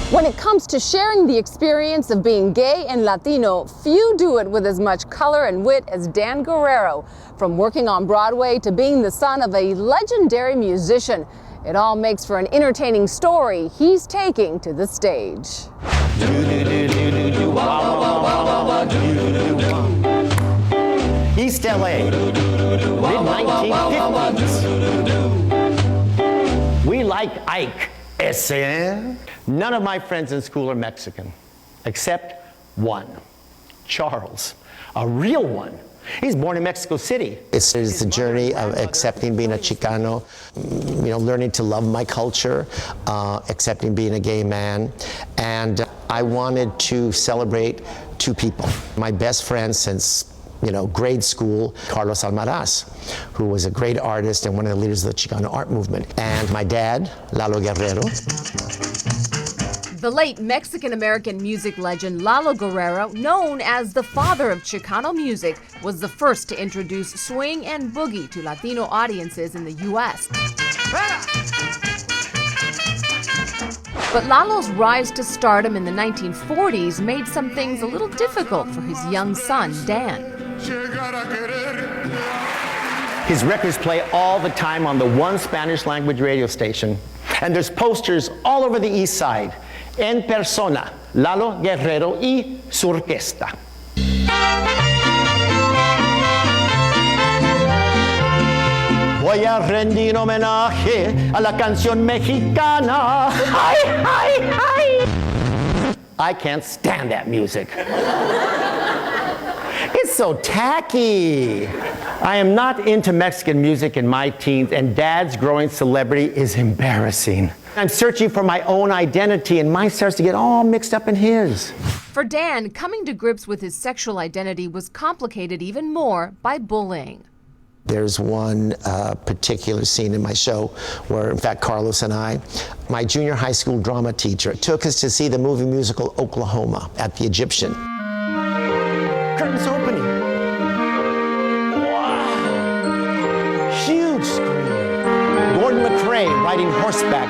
When it comes to sharing the experience of being gay and Latino, few do it with as much color and wit as Dan Guerrero. From working on Broadway to being the son of a legendary musician, it all makes for an entertaining story he's taking to the stage. East LA, mid-1950s. We like Ike. Ese. None of my friends in school are Mexican, except one, Charles, a real one. He's born in Mexico City. It's the journey of accepting being a Chicano, learning to love my culture, accepting being a gay man. And I wanted to celebrate two people. My best friend since grade school, Carlos Almaraz, who was a great artist and one of the leaders of the Chicano art movement. And my dad, Lalo Guerrero. The late Mexican-American music legend Lalo Guerrero, known as the father of Chicano music, was the first to introduce swing and boogie to Latino audiences in the U.S. But Lalo's rise to stardom in the 1940s made some things a little difficult for his young son, Dan. His records play all the time on the one Spanish language radio station. And there's posters all over the east side. En persona, Lalo Guerrero y su orquesta. Voy a rendir homenaje a la canción mexicana. Ay, ay, ay. I can't stand that music. It's so tacky. I am not into Mexican music in my teens, and Dad's growing celebrity is embarrassing. I'm searching for my own identity, and mine starts to get all mixed up in his. For Dan, coming to grips with his sexual identity was complicated even more by bullying. There's one particular scene in my show where, in fact, Carlos and I, my junior high school drama teacher, took us to see the movie musical Oklahoma at the Egyptian. Curtains opening. Wow. Huge screen. Gordon McRae riding horseback.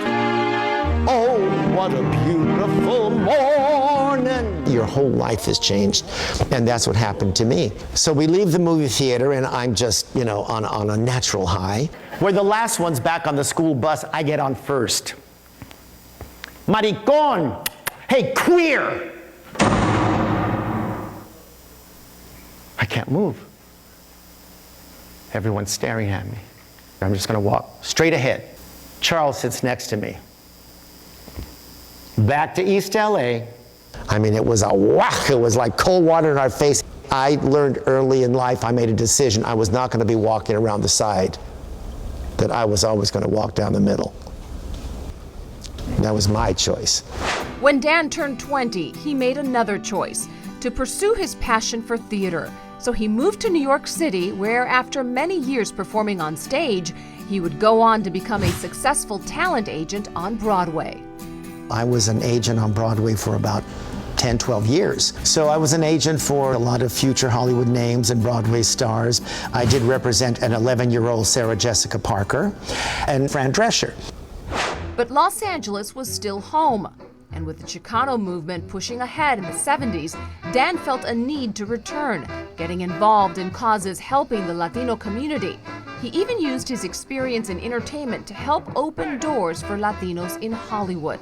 Oh, what a beautiful morning. Your whole life has changed, and that's what happened to me. So we leave the movie theater, and I'm just, on a natural high. We're the last ones back on the school bus. I get on first. Maricón! Hey, queer! I can't move. Everyone's staring at me. I'm just gonna walk straight ahead. Charles sits next to me. Back to East LA. I mean, it was a whack. It was like cold water in our face. I learned early in life, I made a decision. I was not going to be walking around the side, that I was always going to walk down the middle. That was my choice. When Dan turned 20, he made another choice, to pursue his passion for theater. So he moved to New York City, where after many years performing on stage, he would go on to become a successful talent agent on Broadway. I was an agent on Broadway for about 10, 12 years. So I was an agent for a lot of future Hollywood names and Broadway stars. I did represent an 11-year-old Sarah Jessica Parker and Fran Drescher. But Los Angeles was still home. And with the Chicano movement pushing ahead in the 70s, Dan felt a need to return, getting involved in causes helping the Latino community. He even used his experience in entertainment to help open doors for Latinos in Hollywood.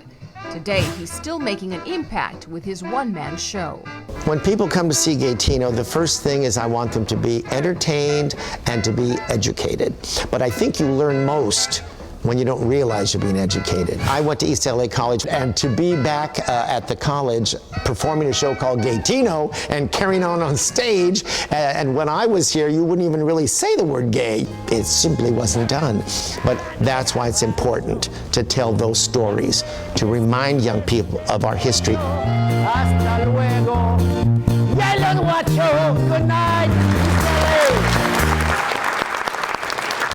Today, he's still making an impact with his one-man show. When people come to see Gaytino, the first thing is I want them to be entertained and to be educated. But I think you learn most when you don't realize you're being educated. I went to East LA College, and to be back at the college performing a show called Gaytino and carrying on stage, and when I was here, you wouldn't even really say the word gay. It simply wasn't done. But that's why it's important to tell those stories, to remind young people of our history. Hasta luego. Ya los guachos. Good night.